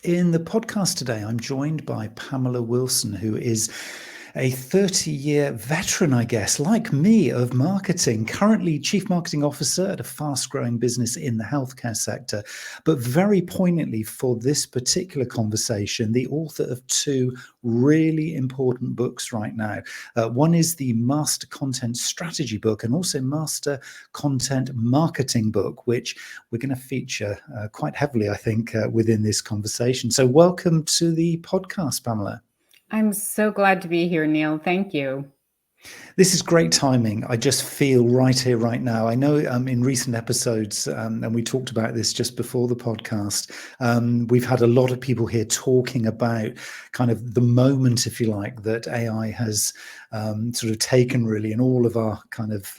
In the podcast today, I'm joined by Pamela Wilson, who is a 30-year veteran, I guess, like me, of marketing, currently Chief Marketing Officer at a fast-growing business in the healthcare sector. But very poignantly for this particular conversation, the author of two really important books right now. One is the Master Content Strategy book and also Master Content Marketing book, which we're going to feature quite heavily, I think, within this conversation. So welcome to the podcast, Pamela. I'm so glad to be here, Neil. Thank you. This is great timing. I just feel right here, right now. I know in recent episodes, and we talked about this just before the podcast, we've had a lot of people here talking about kind of the moment, if you like, that AI has sort of taken really in all of our kind of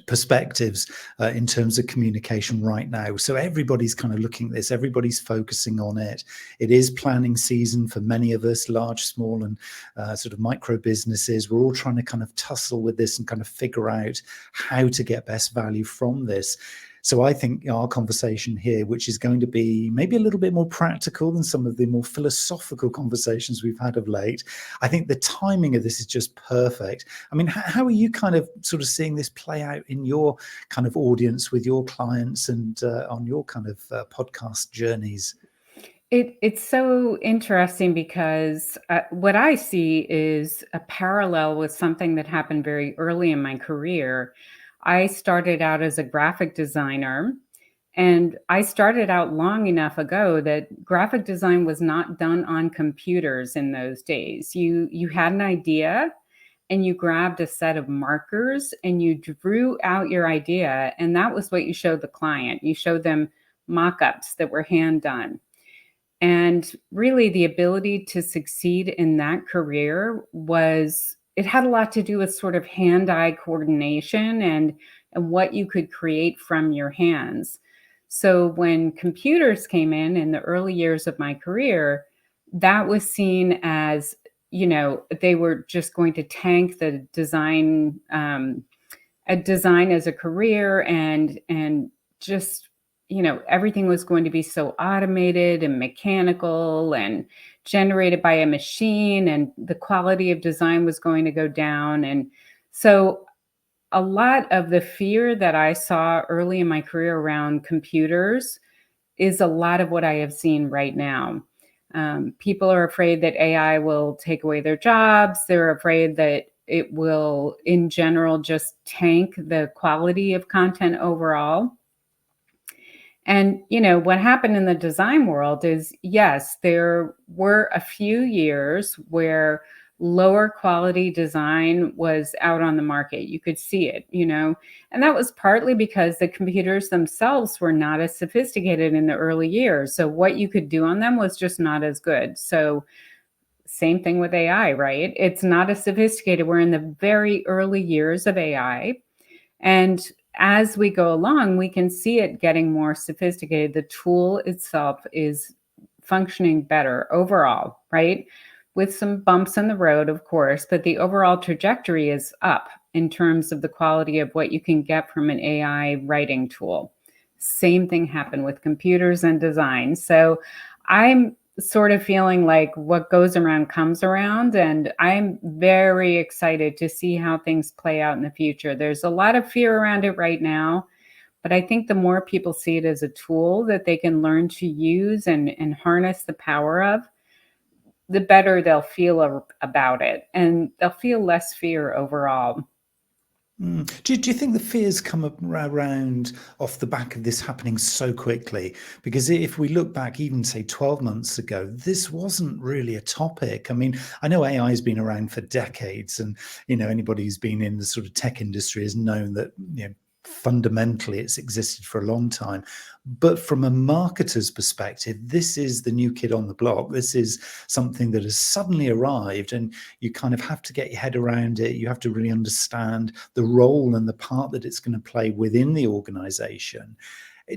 perspectives in terms of communication right now. So everybody's kind of looking at this, everybody's focusing on it. It is planning season for many of us, large, small, and sort of micro businesses. We're all trying to kind of tussle with this and kind of figure out how to get best value from this. So I think our conversation here, which is going to be maybe a little bit more practical than some of the more philosophical conversations we've had of late, I think the timing of this is just perfect. I mean, how are you kind of sort of seeing this play out in your kind of audience with your clients and on your kind of podcast journeys? It's so interesting because what I see is a parallel with something that happened very early in my career. I started out as a graphic designer, and I started out long enough ago that graphic design was not done on computers in those days. You had an idea and you grabbed a set of markers and you drew out your idea, and that was what you showed the client. You showed them mock-ups that were hand done. And really, the ability to succeed in that career it had a lot to do with sort of hand-eye coordination and what you could create from your hands. So when computers came in the early years of my career, that was seen as, they were just going to tank the design, a design as a career, and just everything was going to be so automated and mechanical and generated by a machine, and the quality of design was going to go down. And so a lot of the fear that I saw early in my career around computers is a lot of what I have seen right now. People are afraid that AI will take away their jobs. They're afraid that it will, in general, just tank the quality of content overall. And, what happened in the design world is, yes, there were a few years where lower quality design was out on the market. You could see it, and that was partly because the computers themselves were not as sophisticated in the early years. So what you could do on them was just not as good. So same thing with AI, right? It's not as sophisticated. We're in the very early years of AI. And as we go along, we can see it getting more sophisticated. The tool itself is functioning better overall, right? With some bumps in the road, of course, but the overall trajectory is up in terms of the quality of what you can get from an AI writing tool. Same thing happened with computers and design. So I'm sort of feeling like what goes around comes around, and I'm very excited to see how things play out in the future. There's a lot of fear around it right now, but I think the more people see it as a tool that they can learn to use and harness the power of, the better they'll feel about it, and they'll feel less fear overall. Do you think the fears come up around off the back of this happening so quickly? Because if we look back even, say, 12 months ago, this wasn't really a topic. I mean, I know AI has been around for decades, and, anybody who's been in the sort of tech industry has known that, fundamentally it's existed for a long time. But from a marketer's perspective, this is the new kid on the block. This is something that has suddenly arrived, and you kind of have to get your head around it. You have to really understand the role and the part that it's going to play within the organization.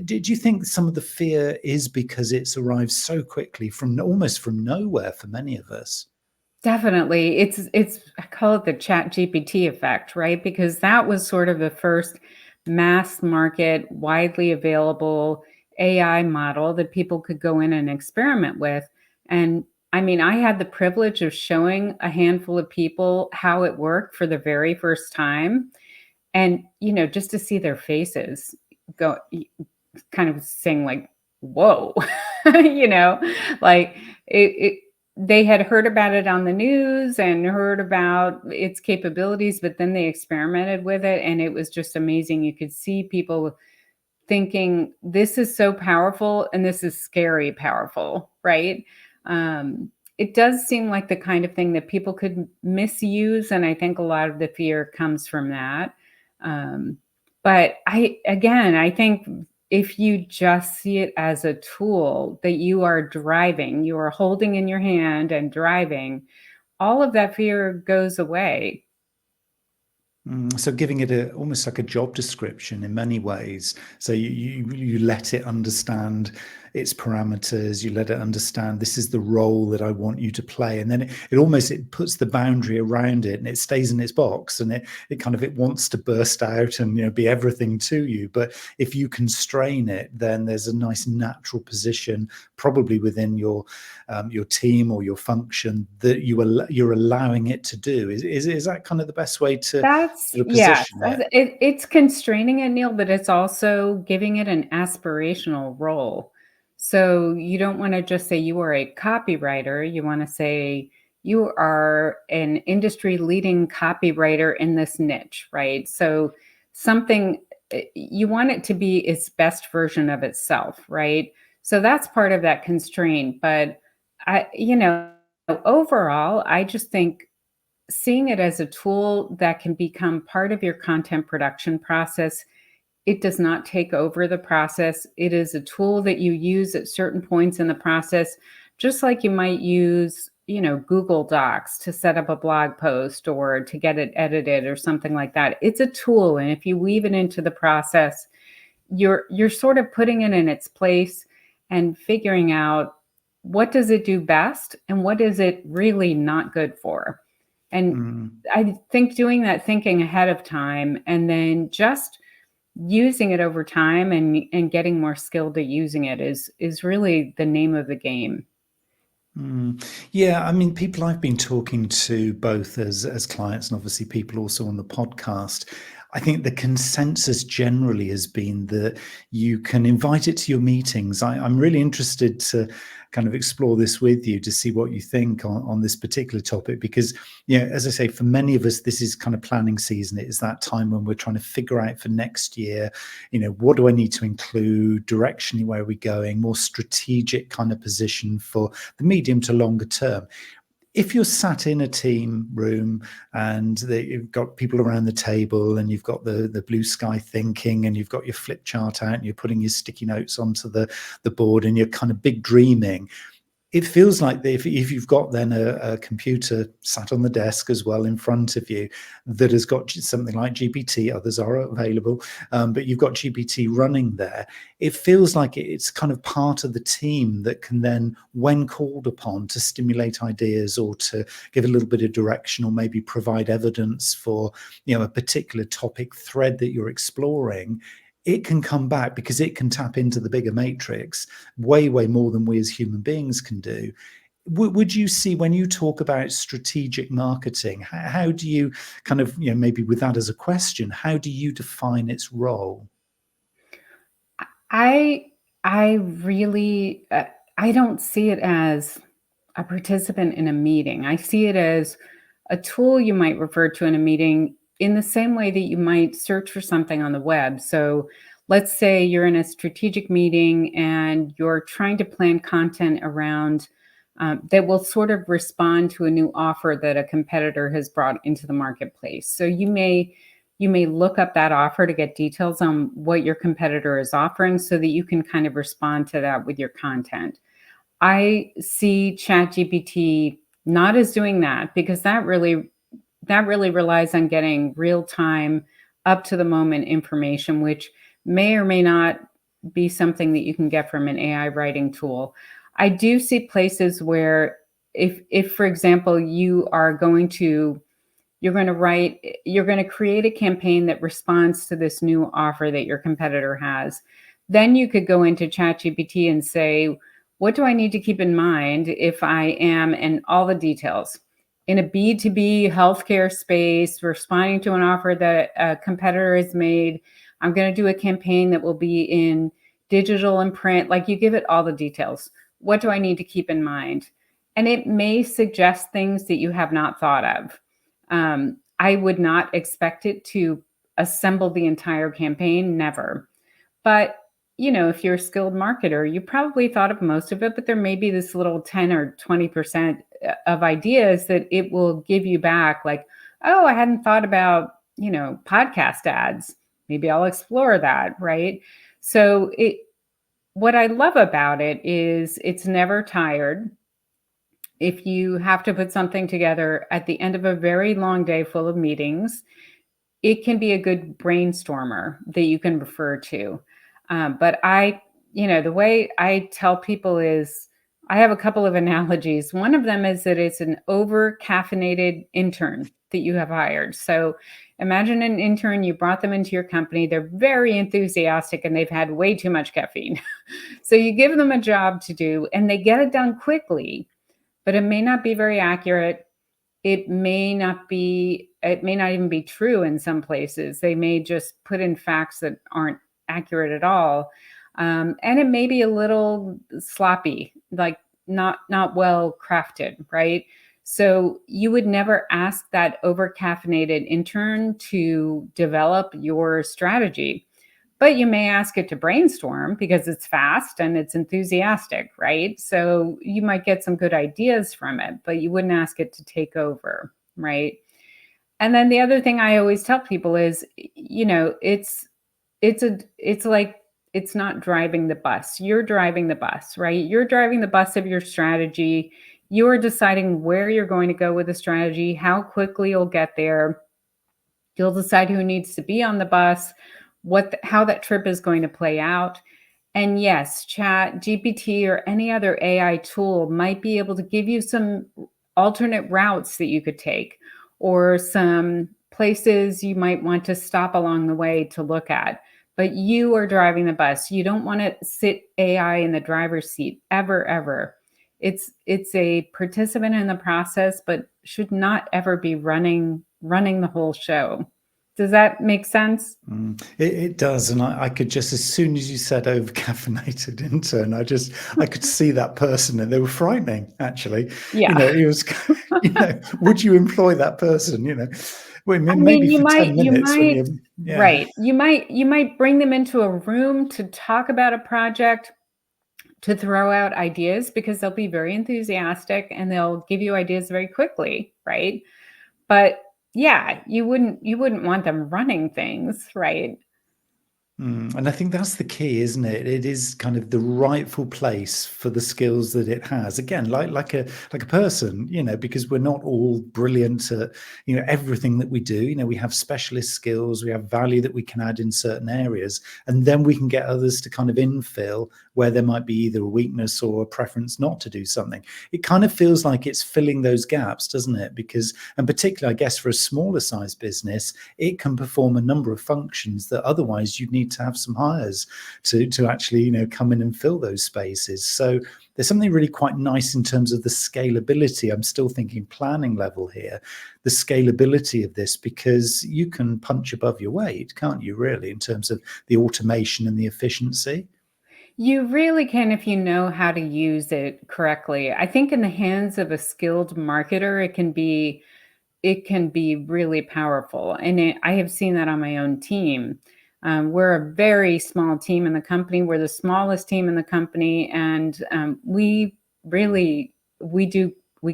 Did you think some of the fear is because it's arrived so quickly from almost from nowhere for many of us? Definitely. It's I call it the Chat GPT effect, right? Because that was sort of the first mass market, widely available AI model that people could go in and experiment with. And I mean, I had the privilege of showing a handful of people how it worked for the very first time. And, just to see their faces go, kind of saying like, whoa, you know, like it, they had heard about it on the news and heard about its capabilities, but then they experimented with it and it was just amazing. You could see people thinking, this is so powerful and this is scary powerful, right? It does seem like the kind of thing that people could misuse. And I think a lot of the fear comes from that. Um, but I think if you just see it as a tool that you are driving, you are holding in your hand and driving, all of that fear goes away. So giving it almost like a job description in many ways. So you let it understand its parameters, you let it understand this is the role that I want you to play. And then it puts the boundary around it and it stays in its box and it wants to burst out and be everything to you. But if you constrain it, then there's a nice natural position, probably within your team or your function, that you're allowing it to do. Is that kind of the best way to That's yes, position it? it's constraining it, Neil, but it's also giving it an aspirational role. So you don't want to just say you are a copywriter. You want to say you are an industry leading copywriter in this niche, right? So something you want it to be its best version of itself, right? So that's part of that constraint. But overall, I just think seeing it as a tool that can become part of your content production process. It does not take over the process. It is a tool that you use at certain points in the process, just like you might use, Google Docs to set up a blog post or to get it edited or something like that. It's a tool, and if you weave it into the process, you're sort of putting it in its place and figuring out what does it do best and what is it really not good for. And I think doing that thinking ahead of time and then just using it over time and getting more skilled at using it is really the name of the game. Yeah, I mean, people I've been talking to, both as clients and obviously people also on the podcast, I think the consensus generally has been that you can invite it to your meetings. I'm really interested to kind of explore this with you to see what you think on this particular topic, because, as I say, for many of us, this is kind of planning season. It is that time when we're trying to figure out for next year, what do I need to include, directionally, where are we going, more strategic kind of position for the medium to longer term. If you're sat in a team room and you've got people around the table and you've got the blue sky thinking and you've got your flip chart out and you're putting your sticky notes onto the board and you're kind of big dreaming, it feels like if you've got then a computer sat on the desk as well in front of you that has got something like GPT, others are available, but you've got GPT running there, it feels like it's kind of part of the team that can then, when called upon to stimulate ideas or to give a little bit of direction or maybe provide evidence for a particular topic thread that you're exploring, it can come back because it can tap into the bigger matrix way more than we as human beings can do. Would you see, when you talk about strategic marketing, how do you kind of, maybe with that as a question, how do you define its role? I really I don't see it as a participant in a meeting. I see it as a tool you might refer to in a meeting in the same way that you might search for something on the web. So let's say you're in a strategic meeting and you're trying to plan content around that will sort of respond to a new offer that a competitor has brought into the marketplace. So you may look up that offer to get details on what your competitor is offering so that you can kind of respond to that with your content. I see ChatGPT not as doing that, because that really relies on getting real time, up to the moment information, which may or may not be something that you can get from an AI writing tool. I do see places where if for example, you're going to create a campaign that responds to this new offer that your competitor has. Then you could go into ChatGPT and say, what do I need to keep in mind if I am, and all the details. In a B2B healthcare space, responding to an offer that a competitor has made, I'm going to do a campaign that will be in digital and print. Like, you give it all the details. What do I need to keep in mind? And it may suggest things that you have not thought of. I would not expect it to assemble the entire campaign, never. But, if you're a skilled marketer, you probably thought of most of it, but there may be this little 10 or 20% of ideas that it will give you back. Like, oh, I hadn't thought about, podcast ads. Maybe I'll explore that. Right. So what I love about it is it's never tired. If you have to put something together at the end of a very long day full of meetings, it can be a good brainstormer that you can refer to. But the way I tell people is, I have a couple of analogies. One of them is that it's an over caffeinated intern that you have hired. So imagine an intern, you brought them into your company, they're very enthusiastic and they've had way too much caffeine. So you give them a job to do and they get it done quickly, but it may not be very accurate. It may not even be true in some places. They may just put in facts that aren't accurate at all. And it may be a little sloppy, like not well crafted, right? So you would never ask that over caffeinated intern to develop your strategy. But you may ask it to brainstorm because it's fast and it's enthusiastic, right? So you might get some good ideas from it, but you wouldn't ask it to take over, right? And then the other thing I always tell people is, it's like, it's not driving the bus. You're driving the bus, right? You're driving the bus of your strategy. You're deciding where you're going to go with the strategy, how quickly you'll get there. You'll decide who needs to be on the bus, how that trip is going to play out. And yes, Chat GPT or any other AI tool might be able to give you some alternate routes that you could take, or some places you might want to stop along the way to look at. But you are driving the bus. You don't want to sit AI in the driver's seat ever, ever. It's a participant in the process, but should not ever be running the whole show. Does that make sense? It does, and I could just, as soon as you said over caffeinated intern, I could see that person, and they were frightening. Actually, Yeah. it was, would you employ that person? Well, I maybe mean, for 10 minutes when you, yeah. right. You might bring them into a room to talk about a project, to throw out ideas, because they'll be very enthusiastic and they'll give you ideas very quickly, right? But yeah, you wouldn't want them running things, right? And I think that's the key, isn't it? It is kind of the rightful place for the skills that it has. Again, like a person, because we're not all brilliant at everything that we do. We have specialist skills, we have value that we can add in certain areas, and then we can get others to kind of infill where there might be either a weakness or a preference not to do something. It kind of feels like it's filling those gaps, doesn't it? Because, and particularly, I guess, for a smaller size business, it can perform a number of functions that otherwise you'd need to have some hires to actually come in and fill those spaces. So there's something really quite nice in terms of the scalability. I'm still thinking planning level here, the scalability of this, because you can punch above your weight, can't you, really, in terms of the automation and the efficiency? You really can, if you know how to use it correctly. I think in the hands of a skilled marketer, it can be really powerful. And I have seen that on my own team. We're a very small team in the company. We're the smallest team in the company, and we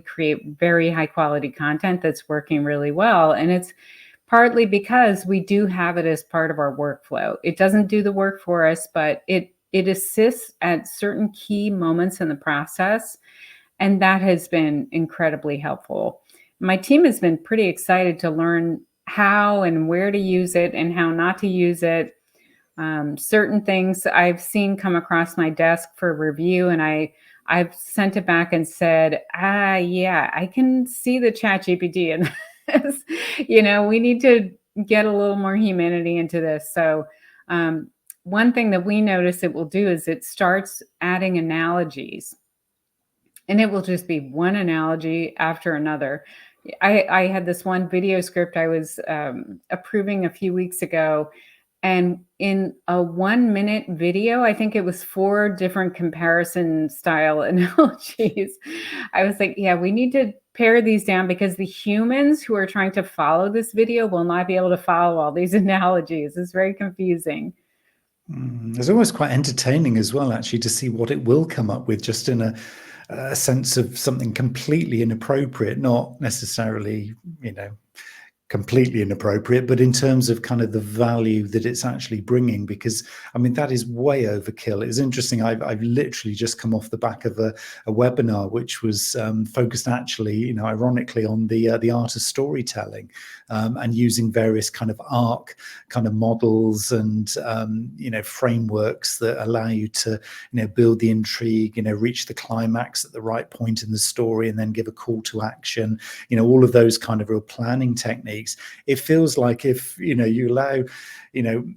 create very high quality content that's working really well. And it's partly because we do have it as part of our workflow. It doesn't do the work for us, but it assists at certain key moments in the process, and that has been incredibly helpful. My team has been pretty excited to learn how and where to use it and how not to use it. Certain things I've seen come across my desk for review, and I've sent it back and said, yeah, I can see the Chat GPT in this. We need to get a little more humanity into this. So one thing that we notice it will do is it starts adding analogies, and it will just be one analogy after another. I had this one video script I was approving a few weeks ago, and in a 1 minute video, I think it was 4 different comparison style analogies. I was like, yeah, we need to pare these down because the humans who are trying to follow this video will not be able to follow all these analogies. It's very confusing. It's almost quite entertaining as well, actually, to see what it will come up with, just in a sense of something completely inappropriate, not necessarily, completely inappropriate, but in terms of kind of the value that it's actually bringing, because I mean, that is way overkill. It's interesting. I've literally just come off the back of a webinar, which was focused actually, ironically, on the art of storytelling, and using various kind of arc kind of models and, frameworks that allow you to, build the intrigue, reach the climax at the right point in the story, and then give a call to action, all of those kind of real planning techniques. It feels like if you allow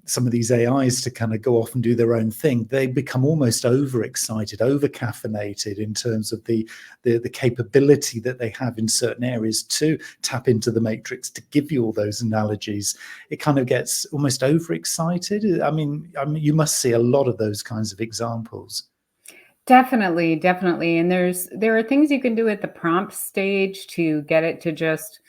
some of these AIs to kind of go off and do their own thing, they become almost overexcited, over caffeinated in terms of the capability that they have in certain areas to tap into the matrix to give you all those analogies. It kind of gets almost overexcited. I mean, you must see a lot of those kinds of examples. Definitely, definitely. And there are things you can do at the prompt stage to get it to just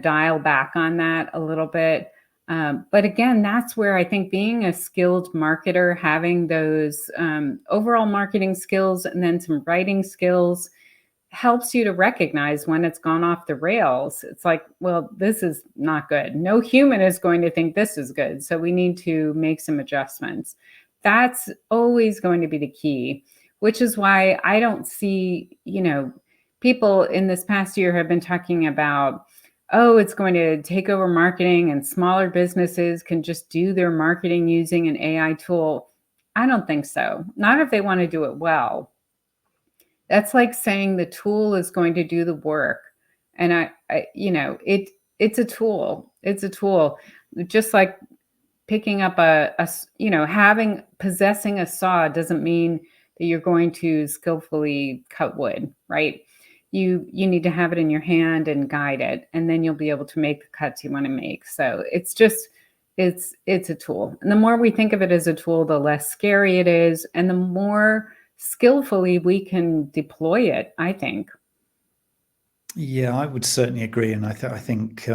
dial back on that a little bit. But again, that's where I think being a skilled marketer, having those overall marketing skills and then some writing skills helps you to recognize when it's gone off the rails. It's like, well, this is not good. No human is going to think this is good. So we need to make some adjustments. That's always going to be the key, which is why I don't see, people in this past year have been talking about, oh, it's going to take over marketing and smaller businesses can just do their marketing using an AI tool. I don't think so. Not if they want to do it well. That's like saying the tool is going to do the work. And it's a tool. It's a tool. Just like picking up possessing a saw doesn't mean that you're going to skillfully cut wood, right? You need to have it in your hand and guide it, and then you'll be able to make the cuts you want to make. So it's a tool. And the more we think of it as a tool, the less scary it is, and the more skillfully we can deploy it, I think. Yeah, I would certainly agree, and I think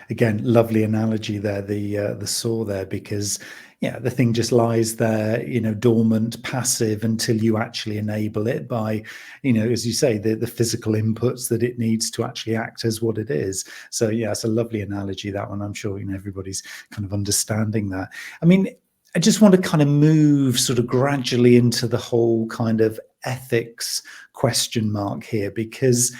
again, lovely analogy there, the saw there, because the thing just lies there, dormant, passive, until you actually enable it by, as you say, the physical inputs that it needs to actually act as what it is. So yeah, it's a lovely analogy, that one. I'm sure everybody's kind of understanding that. I mean, I just want to kind of move sort of gradually into the whole kind of ethics question mark here, because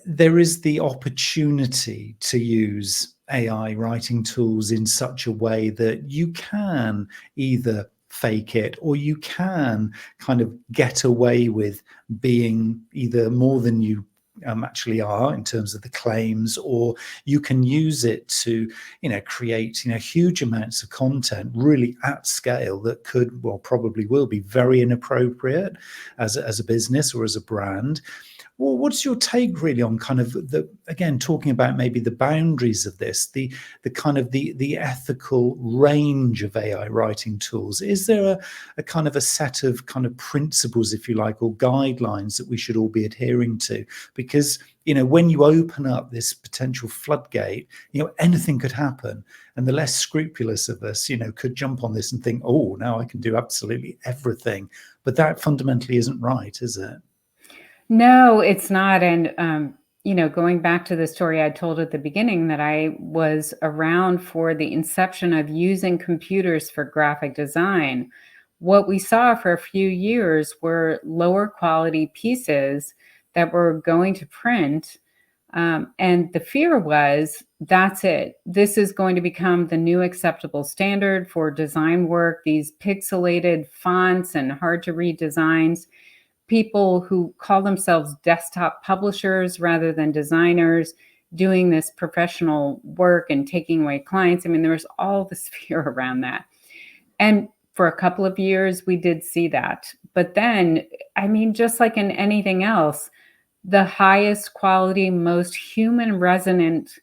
there is the opportunity to use AI writing tools in such a way that you can either fake it, or you can kind of get away with being either more than you actually are in terms of the claims, or you can use it to create huge amounts of content really at scale that could, well, probably will be very inappropriate as a business or as a brand. Well, what's your take really on kind of again, talking about maybe the boundaries of this, the kind of the ethical range of AI writing tools? Is there a kind of a set of kind of principles, if you like, or guidelines that we should all be adhering to? Because, when you open up this potential floodgate, anything could happen. And the less scrupulous of us, could jump on this and think, oh, now I can do absolutely everything. But that fundamentally isn't right, is it? No, it's not. And, going back to the story I told at the beginning, that I was around for the inception of using computers for graphic design, what we saw for a few years were lower quality pieces that were going to print. And the fear was, that's it. This is going to become the new acceptable standard for design work, these pixelated fonts and hard to read designs. People who call themselves desktop publishers rather than designers doing this professional work and taking away clients. I mean, there was all this fear around that. And for a couple of years, we did see that. But then, I mean, just like in anything else, the highest quality, most human resonant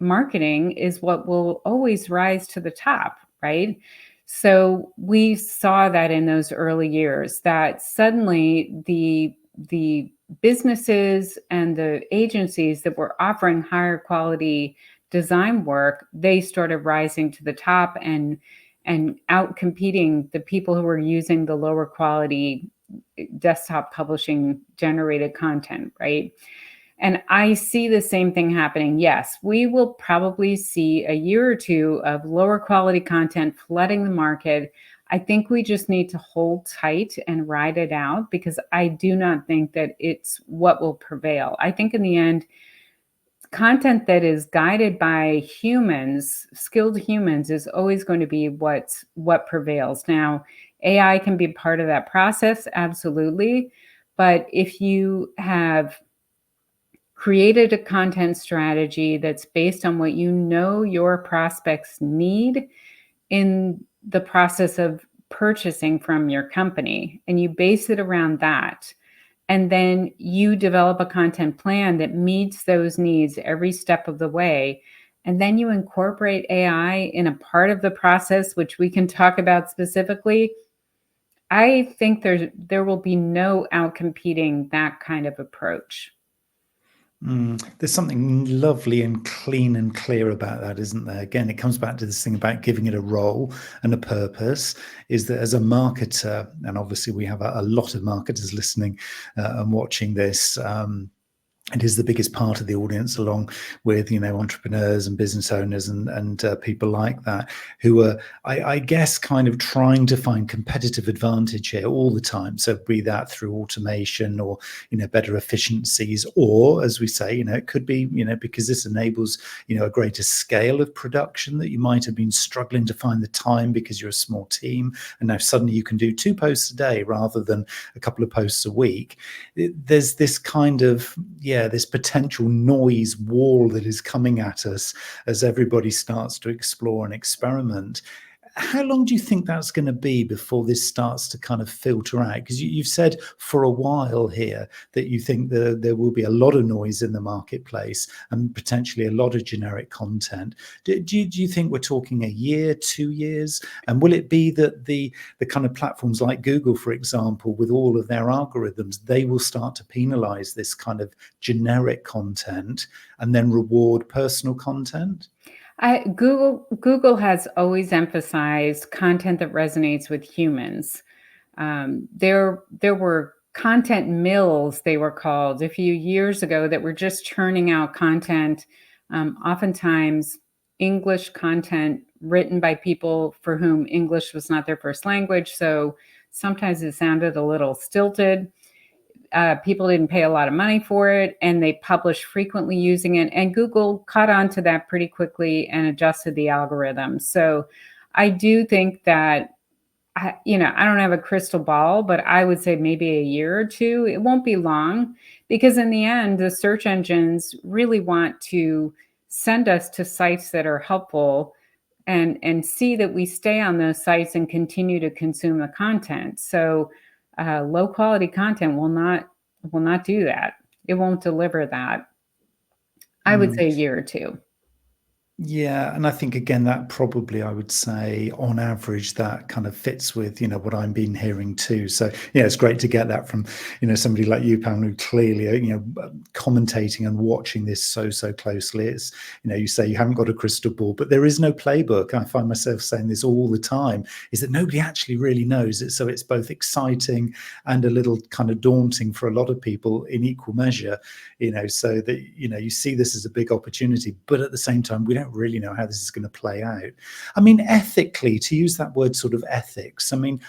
marketing is what will always rise to the top, right? So we saw that in those early years that suddenly the businesses and the agencies that were offering higher quality design work, they started rising to the top and out competing the people who were using the lower quality desktop publishing generated content, right? And I see the same thing happening. Yes, we will probably see a year or two of lower quality content flooding the market. I think we just need to hold tight and ride it out because I do not think that it's what will prevail. I think in the end, content that is guided by humans, skilled humans, is always going to be what prevails. Now, AI can be part of that process, absolutely. But if you have created a content strategy that's based on what you know your prospects need in the process of purchasing from your company, and you base it around that. And then you develop a content plan that meets those needs every step of the way. And then you incorporate AI in a part of the process, which we can talk about specifically. I think there will be no outcompeting that kind of approach. There's something lovely and clean and clear about that, isn't there? Again, it comes back to this thing about giving it a role and a purpose, is that as a marketer, and obviously we have a lot of marketers listening and watching this, it is the biggest part of the audience, along with, entrepreneurs and business owners and people like that, who are, I guess, kind of trying to find competitive advantage here all the time. So be that through automation or, better efficiencies, or, as we say, it could be, because this enables, a greater scale of production that you might have been struggling to find the time because you're a small team, and now suddenly you can do 2 posts a day rather than a couple of posts a week. There's this kind of, this potential noise wall that is coming at us as everybody starts to explore and experiment. How long do you think that's going to be before this starts to kind of filter out? Because you've said for a while here that you think that there will be a lot of noise in the marketplace and potentially a lot of generic content. Do you think we're talking a year, 2 years? And will it be that the kind of platforms like Google, for example, with all of their algorithms, they will start to penalize this kind of generic content and then reward personal content? Google has always emphasized content that resonates with humans. There were content mills, they were called, a few years ago, that were just churning out content, oftentimes English content written by people for whom English was not their first language. So sometimes it sounded a little stilted. People didn't pay a lot of money for it, and they published frequently using it. And Google caught on to that pretty quickly and adjusted the algorithm. So I do think that, I don't have a crystal ball, but I would say maybe a year or two. It won't be long, because in the end, the search engines really want to send us to sites that are helpful and see that we stay on those sites and continue to consume the content. So low quality content will not do that. It won't deliver that. I would say a year or two. Yeah, and I think, again, that probably, I would say, on average, that kind of fits with, what I'm been hearing too. So, it's great to get that from, somebody like you, Pamela, who clearly, commentating and watching this so closely. It's, you say you haven't got a crystal ball, but there is no playbook. I find myself saying this all the time, is that nobody actually really knows it. So it's both exciting and a little kind of daunting for a lot of people in equal measure, so that, you see this as a big opportunity, but at the same time, we don't really know how this is going to play out. I mean, ethically, to use that word, sort of ethics, I mean,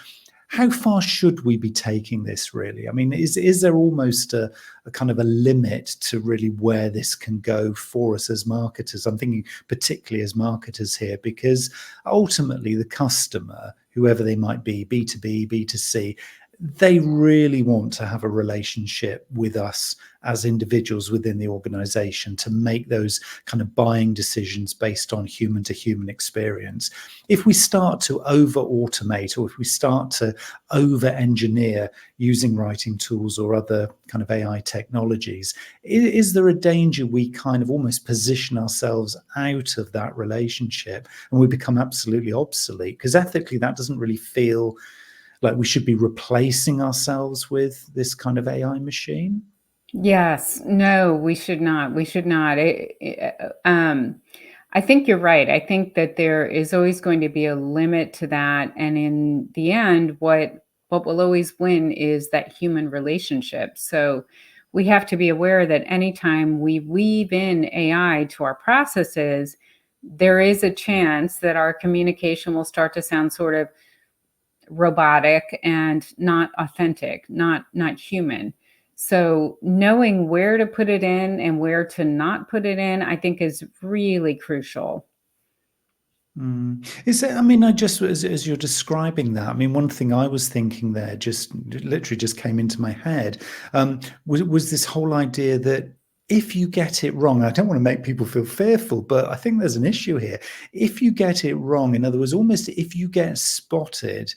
how far should we be taking this, really? I mean, is there almost a kind of a limit to really where this can go for us as marketers? I'm thinking particularly as marketers here, because ultimately the customer, whoever they might be, B2B, B2C, they really want to have a relationship with us as individuals within the organization to make those kind of buying decisions based on human to human experience. If we start to over automate, or if we start to over engineer using writing tools or other kind of AI technologies, is there a danger we kind of almost position ourselves out of that relationship and we become absolutely obsolete? Because ethically, that doesn't really feel like we should be replacing ourselves with this kind of AI machine. Yes, no, we should not. We should not. I think you're right. I think that there is always going to be a limit to that, and in the end, what will always win is that human relationship. So we have to be aware that anytime we weave in AI to our processes, there is a chance that our communication will start to sound sort of robotic and not authentic, not human. So knowing where to put it in and where to not put it in, I think is really crucial. Is it, I mean, I just, as you're describing that, I mean, one thing I was thinking there just literally just came into my head, was this whole idea that if you get it wrong, I don't want to make people feel fearful, but I think there's an issue here. If you get it wrong, in other words, almost if you get spotted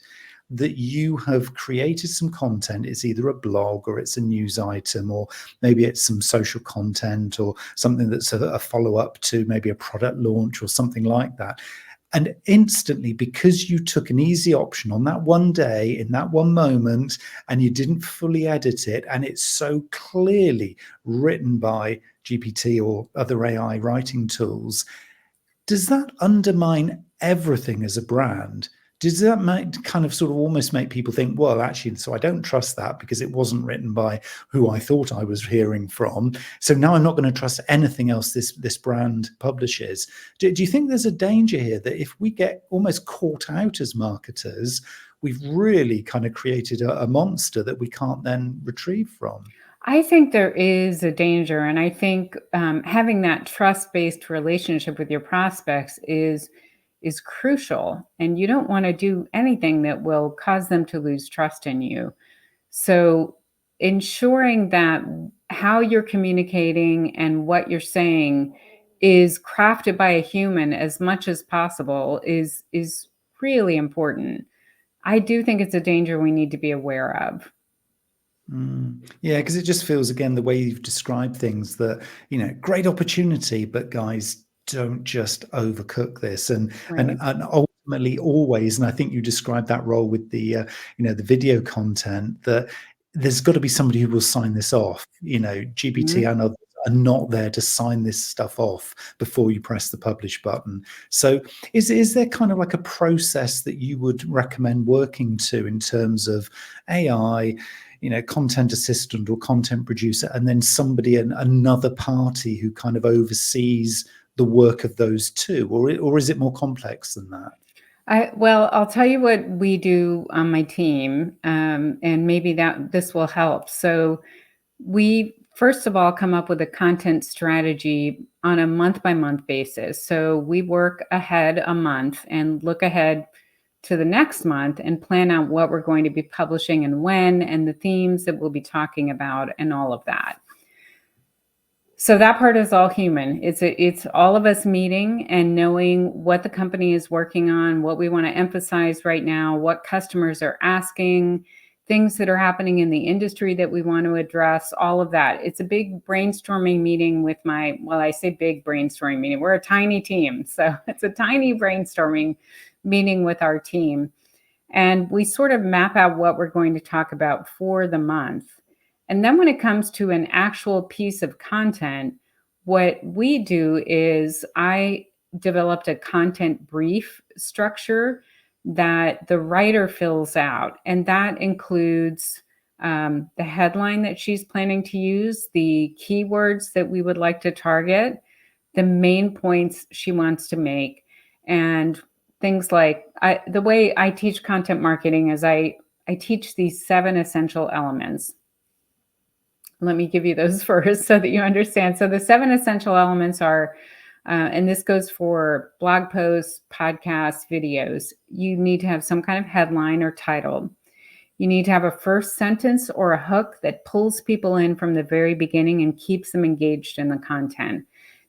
that you have created some content, it's either a blog or it's a news item, or maybe it's some social content or something that's a follow-up to maybe a product launch or something like that. And instantly, because you took an easy option on that one day, in that one moment, and you didn't fully edit it, and it's so clearly written by GPT or other AI writing tools, does that undermine everything as a brand? Does that kind of sort of almost make people think, well, actually, so I don't trust that because it wasn't written by who I thought I was hearing from. So now I'm not going to trust anything else this brand publishes. Do you think there's a danger here that if we get almost caught out as marketers, we've really kind of created a monster that we can't then retrieve from? I think there is a danger, and I think having that trust-based relationship with your prospects is crucial. And you don't want to do anything that will cause them to lose trust in you. So ensuring that how you're communicating and what you're saying is crafted by a human as much as possible is really important. I do think it's a danger we need to be aware of. Yeah, because it just feels, again, the way you've described things, that, great opportunity, but guys, don't just overcook this. And Right. ultimately, always, and I think you described that role with the video content, that there's got to be somebody who will sign this off. GPT Mhm. and others are not there to sign this stuff off before you press the publish button. So is there kind of like a process that you would recommend working to in terms of AI, content assistant or content producer, and then somebody, another party who kind of oversees the work of those two, or is it more complex than that? Well, I'll tell you what we do on my team, and maybe that this will help. So we first of all come up with a content strategy on a month by month basis. So we work ahead a month and look ahead to the next month and plan out what we're going to be publishing and when, and the themes that we'll be talking about, and all of that. So that part is all human. It's all of us meeting and knowing what the company is working on, what we want to emphasize right now, what customers are asking, things that are happening in the industry that we want to address, all of that. It's a big brainstorming meeting with I say big brainstorming meeting. We're a tiny team. So it's a tiny brainstorming meeting with our team. And we sort of map out what we're going to talk about for the month. And then when it comes to an actual piece of content, what we do is I developed a content brief structure that the writer fills out. And that includes the headline that she's planning to use, the keywords that we would like to target, the main points she wants to make, and things like the way I teach content marketing is I teach these 7 essential elements. Let me give you those first so that you understand. So the 7 essential elements are, and this goes for blog posts, podcasts, videos. You need to have some kind of headline or title. You need to have a first sentence or a hook that pulls people in from the very beginning and keeps them engaged in the content.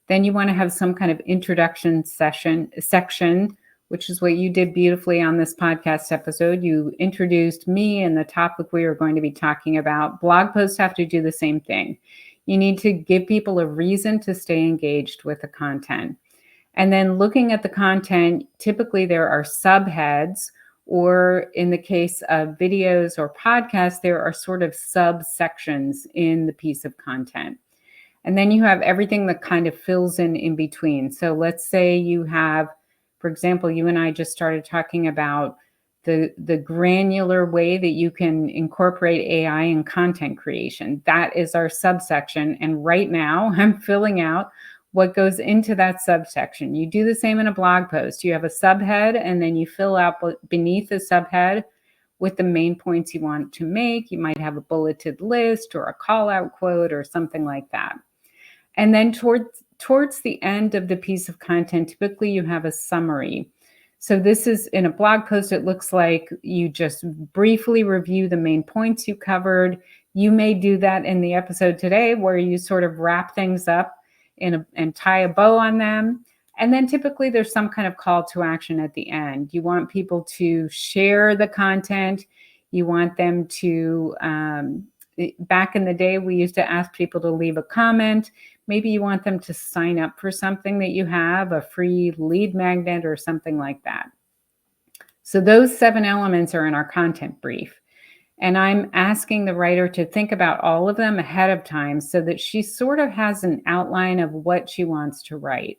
Then you want to have some kind of introduction section, which is what you did beautifully on this podcast episode. You introduced me and the topic we are going to be talking about. Blog posts have to do the same thing. You need to give people a reason to stay engaged with the content. And then looking at the content, typically there are subheads, or in the case of videos or podcasts, there are sort of subsections in the piece of content. And then you have everything that kind of fills in between. So let's say you have, for example, you and I just started talking about the granular way that you can incorporate AI in content creation. That is our subsection. And right now I'm filling out what goes into that subsection. You do the same in a blog post. You have a subhead, and then you fill out beneath the subhead with the main points you want to make. You might have a bulleted list or a call out quote or something like that. And then towards the end of the piece of content, typically you have a summary. So this is in a blog post, it looks like you just briefly review the main points you covered. You may do that in the episode today, where you sort of wrap things up and tie a bow on them. And then typically there's some kind of call to action at the end. You want people to share the content. You want them to, back in the day, we used to ask people to leave a comment. Maybe you want them to sign up for something that you have, a free lead magnet or something like that. So those 7 elements are in our content brief. And I'm asking the writer to think about all of them ahead of time so that she sort of has an outline of what she wants to write.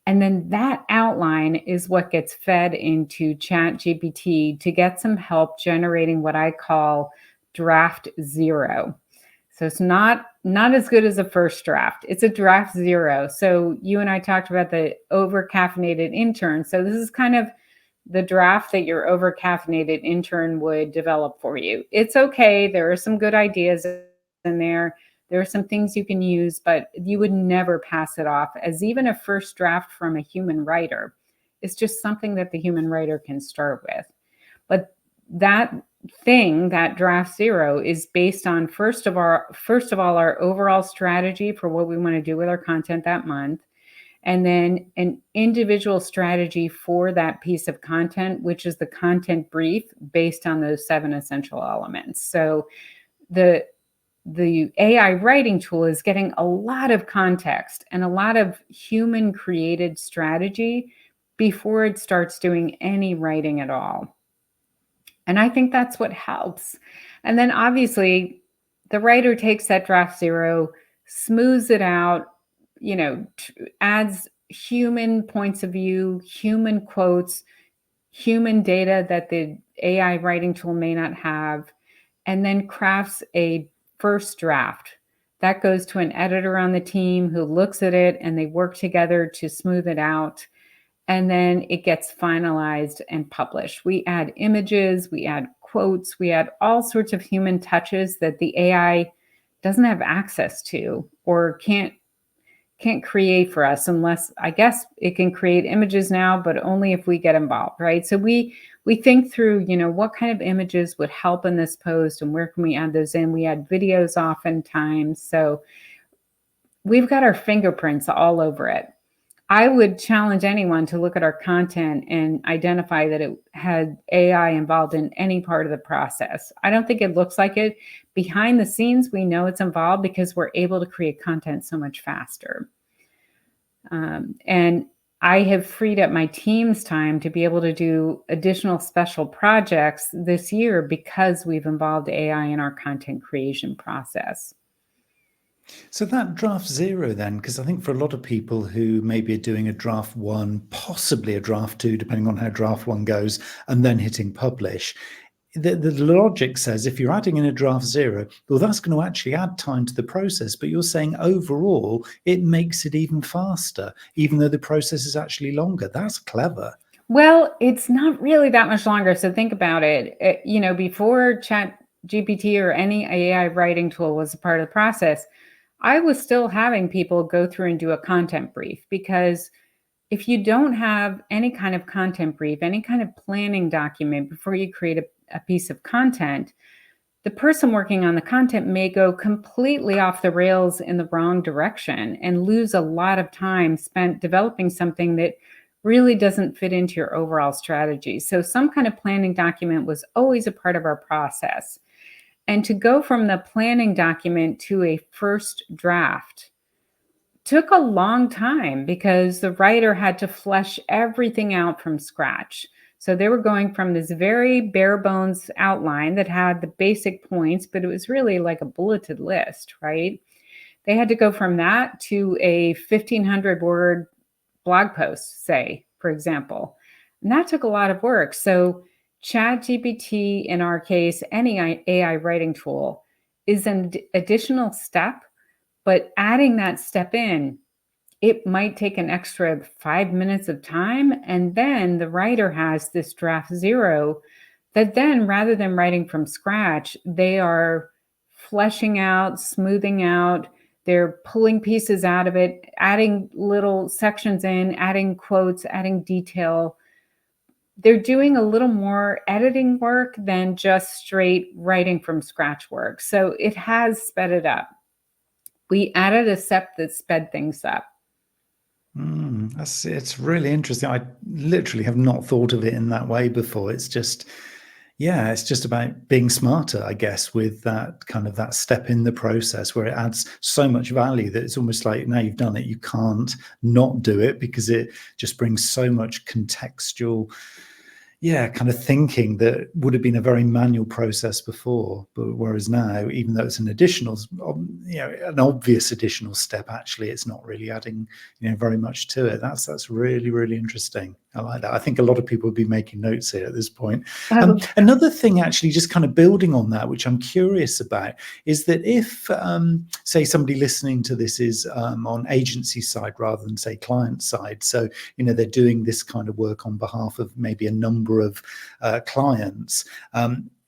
And then that outline is what gets fed into ChatGPT to get some help generating what I call draft 0. So it's not as good as a first draft. It's a draft 0. So you and I talked about the over-caffeinated intern. So this is kind of the draft that your over-caffeinated intern would develop for you. It's okay. There are some good ideas in there. There are some things you can use, but you would never pass it off as even a first draft from a human writer. It's just something that the human writer can start with. But that draft 0 is based on, first of all, our overall strategy for what we want to do with our content that month. And then an individual strategy for that piece of content, which is the content brief based on those 7 essential elements. So the AI writing tool is getting a lot of context and a lot of human created strategy before it starts doing any writing at all. And I think that's what helps. And then obviously the writer takes that draft 0, smooths it out, adds human points of view, human quotes, human data that the AI writing tool may not have, and then crafts a first draft. That goes to an editor on the team who looks at it, and they work together to smooth it out. And then it gets finalized and published. We add images, we add quotes, we add all sorts of human touches that the AI doesn't have access to or can't create for us, unless, I guess it can create images now, but only if we get involved, right? So we think through, what kind of images would help in this post and where can we add those in? We add videos oftentimes. So we've got our fingerprints all over it. I would challenge anyone to look at our content and identify that it had AI involved in any part of the process. I don't think it looks like it. Behind the scenes, we know it's involved because we're able to create content so much faster. And I have freed up my team's time to be able to do additional special projects this year because we've involved AI in our content creation process. So that draft 0 then, because I think for a lot of people who maybe are doing a draft 1, possibly a draft 2, depending on how draft 1 goes, and then hitting publish, the logic says if you're adding in a draft 0, well, that's going to actually add time to the process. But you're saying overall, it makes it even faster, even though the process is actually longer. That's clever. Well, it's not really that much longer. So think about it. Before ChatGPT or any AI writing tool was a part of the process, I was still having people go through and do a content brief, because if you don't have any kind of content brief, any kind of planning document before you create a piece of content, the person working on the content may go completely off the rails in the wrong direction and lose a lot of time spent developing something that really doesn't fit into your overall strategy. So some kind of planning document was always a part of our process. And to go from the planning document to a first draft took a long time because the writer had to flesh everything out from scratch. So they were going from this very bare bones outline that had the basic points, but it was really like a bulleted list, right? They had to go from that to a 1,500 word blog post, say, for example. And that took a lot of work. So ChatGPT, in our case, any AI writing tool, is an additional step, but adding that step in, it might take an extra 5 minutes of time. And then the writer has this draft zero that then, rather than writing from scratch, they are fleshing out, smoothing out, they're pulling pieces out of it, adding little sections in, adding quotes, adding detail. They're doing a little more editing work than just straight writing from scratch work. So it has sped it up. We added a step that sped things up. It's really interesting. I literally have not thought of it in that way before. It's just about being smarter, I guess, with that kind of that step in the process where it adds so much value that it's almost like now you've done it, you can't not do it because it just brings so much contextual kind of thinking that would have been a very manual process before. But whereas now, even though it's an additional, an obvious additional step, actually, it's not really adding, very much to it. That's really, really interesting. I like that. I think a lot of people would be making notes here at this point. Another thing, actually, just kind of building on that, which I'm curious about, is that if, say, somebody listening to this is on agency side rather than, say, client side, so, they're doing this kind of work on behalf of maybe a number of clients,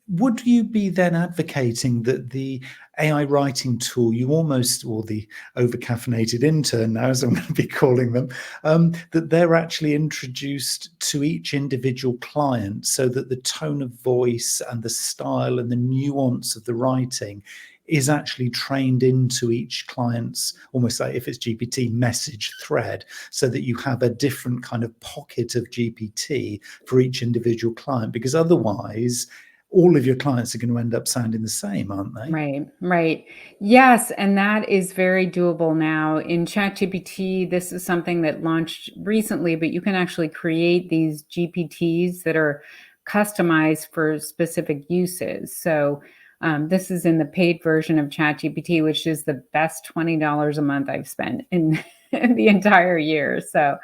would you be then advocating that the AI writing tool, or the over-caffeinated intern now, as I'm going to be calling them, that they're actually introduced to each individual client so that the tone of voice and the style and the nuance of the writing is actually trained into each client's, almost like if it's GPT, message thread, so that you have a different kind of pocket of GPT for each individual client? Because otherwise, all of your clients are going to end up sounding the same, aren't they? Right. Yes, and that is very doable now. In ChatGPT, this is something that launched recently, but you can actually create these GPTs that are customized for specific uses. So this is in the paid version of ChatGPT, which is the best $20 a month I've spent in the entire year. So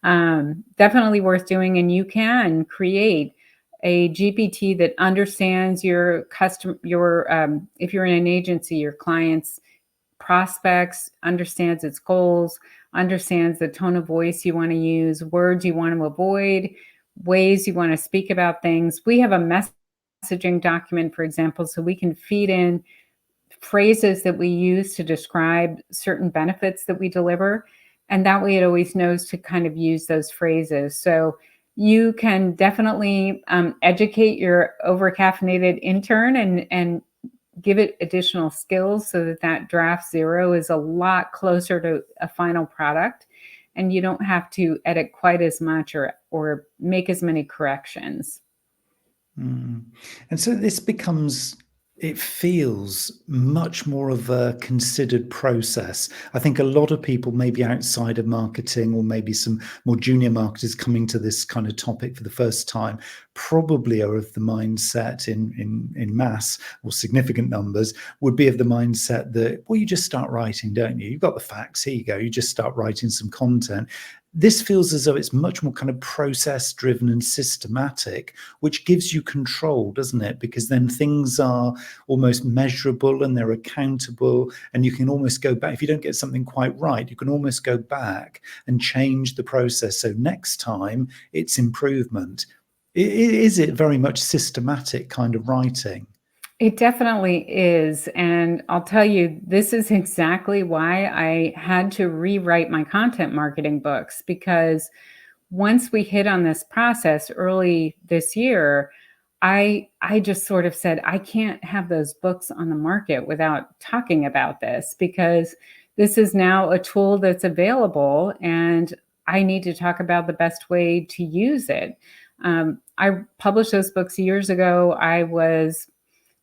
definitely worth doing. And you can create a GPT that understands your customer, if you're in an agency, your clients' prospects, understands its goals, understands the tone of voice you want to use, words you want to avoid, ways you want to speak about things. We have a messaging document, for example, so we can feed in phrases that we use to describe certain benefits that we deliver. And that way it always knows to kind of use those phrases. So you can definitely educate your over-caffeinated intern and give it additional skills so that draft zero is a lot closer to a final product, and you don't have to edit quite as much or make as many corrections. And so it feels much more of a considered process. I think a lot of people, maybe outside of marketing or maybe some more junior marketers coming to this kind of topic for the first time, probably are of the mindset in mass or significant numbers would be of the mindset that, well, you just start writing, don't you? You've got the facts, here you go. You just start writing some content. This feels as though it's much more kind of process driven and systematic, which gives you control, doesn't it? Because then things are almost measurable and they're accountable, and you can almost go back. If you don't get something quite right, you can almost go back and change the process. So next time it's improvement. Is it very much systematic kind of writing? It definitely is. And I'll tell you, this is exactly why I had to rewrite my content marketing books, because once we hit on this process early this year, I just sort of said, I can't have those books on the market without talking about this, because this is now a tool that's available and I need to talk about the best way to use it. I published those books years ago. I was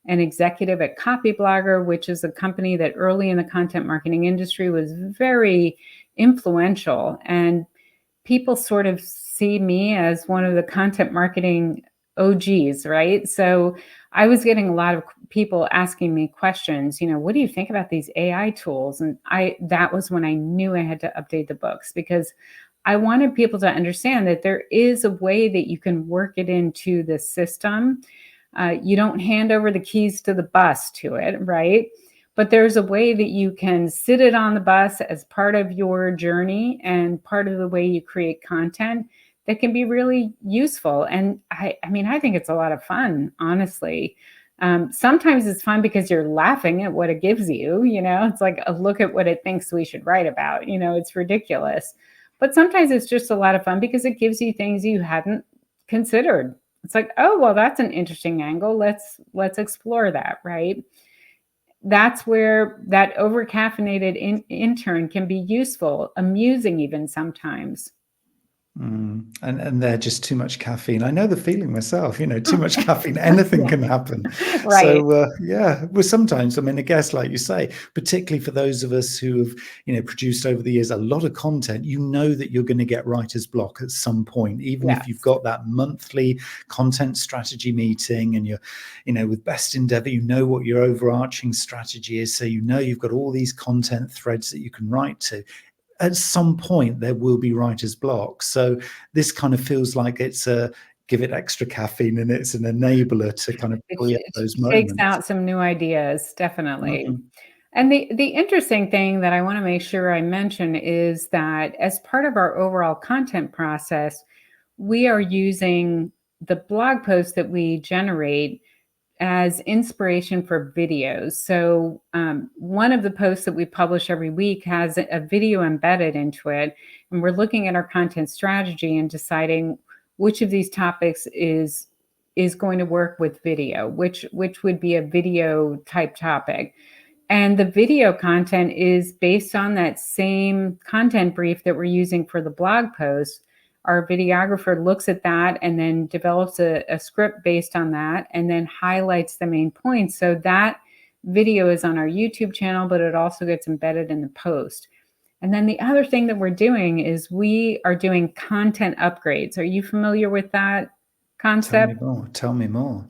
an executive at Copyblogger, which is a company that early in the content marketing industry was very influential. And people sort of see me as one of the content marketing OGs, right? So I was getting a lot of people asking me questions, what do you think about these AI tools? And that was when I knew I had to update the books, because I wanted people to understand that there is a way that you can work it into the system. You don't hand over the keys to the bus to it, right? But there's a way that you can sit it on the bus as part of your journey and part of the way you create content that can be really useful. And I mean, I think it's a lot of fun, honestly. Sometimes it's fun because you're laughing at what it gives you. It's like a look at what it thinks we should write about. It's ridiculous. But sometimes it's just a lot of fun because it gives you things you hadn't considered. It's like, oh, well, that's an interesting angle. Let's explore that, right? That's where that over-caffeinated intern can be useful, amusing even sometimes. And they're just too much caffeine. I know the feeling myself, too much caffeine, anything can happen. Right. So, well, sometimes, I guess, like you say, particularly for those of us who have, produced over the years a lot of content, that you're going to get writer's block at some point, even if you've got that monthly content strategy meeting and you're, with Best Endeavor, what your overarching strategy is. So, you've got all these content threads that you can write to. At some point there will be writer's block. So this kind of feels like it's give it extra caffeine, and it's an enabler to kind of create those moments. Takes out some new ideas, definitely. Mm-hmm. And the interesting thing that I want to make sure I mention is that as part of our overall content process, we are using the blog posts that we generate as inspiration for videos. So one of the posts that we publish every week has a video embedded into it. And we're looking at our content strategy and deciding which of these topics is going to work with video, which would be a video type topic. And the video content is based on that same content brief that we're using for the blog post. Our videographer looks at that and then develops a script based on that and then highlights the main points. So that video is on our YouTube channel, but it also gets embedded in the post. And then the other thing that we're doing is we are doing content upgrades. Are you familiar with that concept? Tell me more.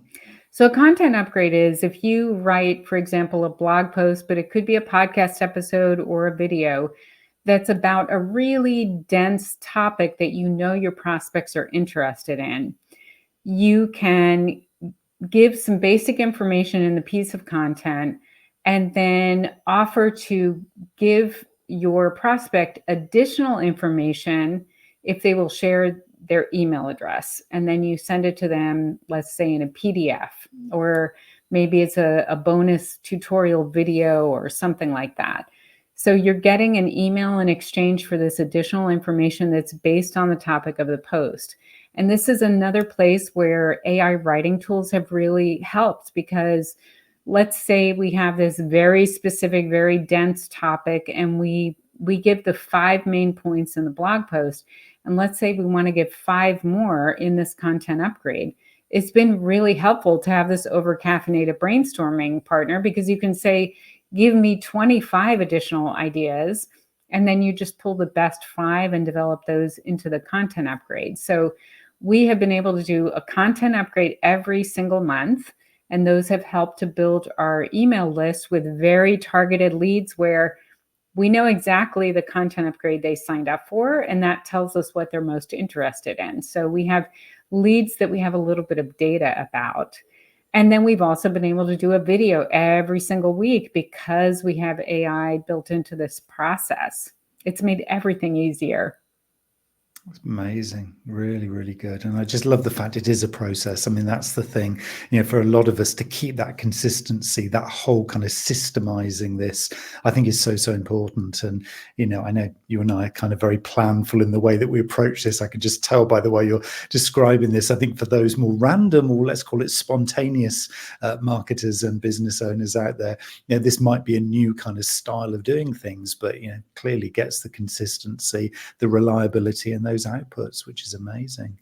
So a content upgrade is if you write, for example, a blog post, but it could be a podcast episode or a video that's about a really dense topic that your prospects are interested in. You can give some basic information in the piece of content and then offer to give your prospect additional information if they will share their email address. And then you send it to them, let's say in a PDF, or maybe it's a bonus tutorial video or something like that. So you're getting an email in exchange for this additional information that's based on the topic of the post. And this is another place where AI writing tools have really helped, because let's say we have this very specific, very dense topic, and we give the 5 main points in the blog post. And let's say we want to give 5 more in this content upgrade. It's been really helpful to have this over-caffeinated brainstorming partner, because you can say, give me 25 additional ideas, and then you just pull the best 5 and develop those into the content upgrade. So we have been able to do a content upgrade every single month, and those have helped to build our email list with very targeted leads where we know exactly the content upgrade they signed up for, and that tells us what they're most interested in. So we have leads that we have a little bit of data about. And then we've also been able to do a video every single week because we have AI built into this process. It's made everything easier. It's amazing. Really, really good. And I just love the fact it is a process. I mean, that's the thing, for a lot of us to keep that consistency, that whole kind of systemizing this, I think is so, so important. And, I know you and I are kind of very planful in the way that we approach this. I can just tell by the way you're describing this. I think for those more random, or let's call it spontaneous marketers and business owners out there, this might be a new kind of style of doing things, but, clearly gets the consistency, the reliability, and those outputs, which is amazing.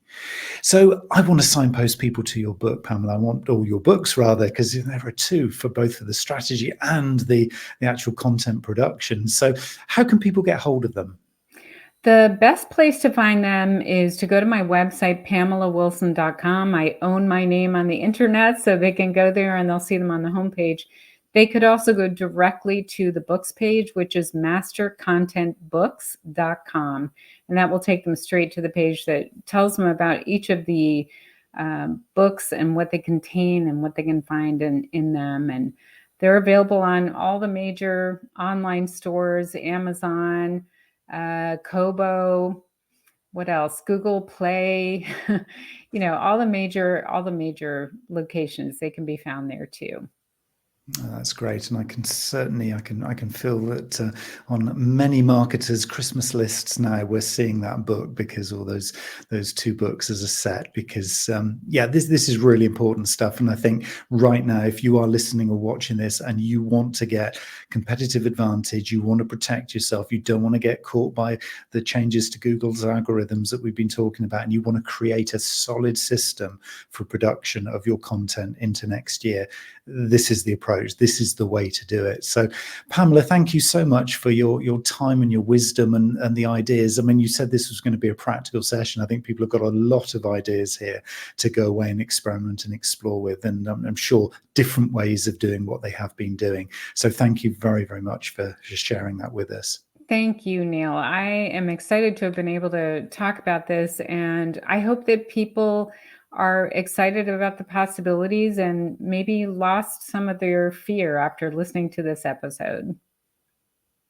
So I want to signpost people to your book, Pamela. I want all your books rather, because there are two for both of the strategy and the actual content production. So how can people get hold of them? The best place to find them is to go to my website, PamelaWilson.com. I own my name on the internet, so they can go there and they'll see them on the homepage. They could also go directly to the books page, which is mastercontentbooks.com. And that will take them straight to the page that tells them about each of the books and what they contain and what they can find in them. And they're available on all the major online stores, Amazon, Kobo, what else? Google Play, all the major locations, they can be found there too. Oh, that's great, and I can feel that on many marketers' Christmas lists now we're seeing that book, because all those two books as a set. Because this is really important stuff, and I think right now, if you are listening or watching this and you want to get competitive advantage, you want to protect yourself, you don't want to get caught by the changes to Google's algorithms that we've been talking about, and you want to create a solid system for production of your content into next year, this is the approach. This is the way to do it. So, Pamela, thank you so much for your time and your wisdom and the ideas. I mean, you said this was going to be a practical session. I think people have got a lot of ideas here to go away and experiment and explore with, and I'm sure different ways of doing what they have been doing. So thank you very, very much for sharing that with us. Thank you, Neil. I am excited to have been able to talk about this, and I hope that people are excited about the possibilities and maybe lost some of their fear after listening to this episode.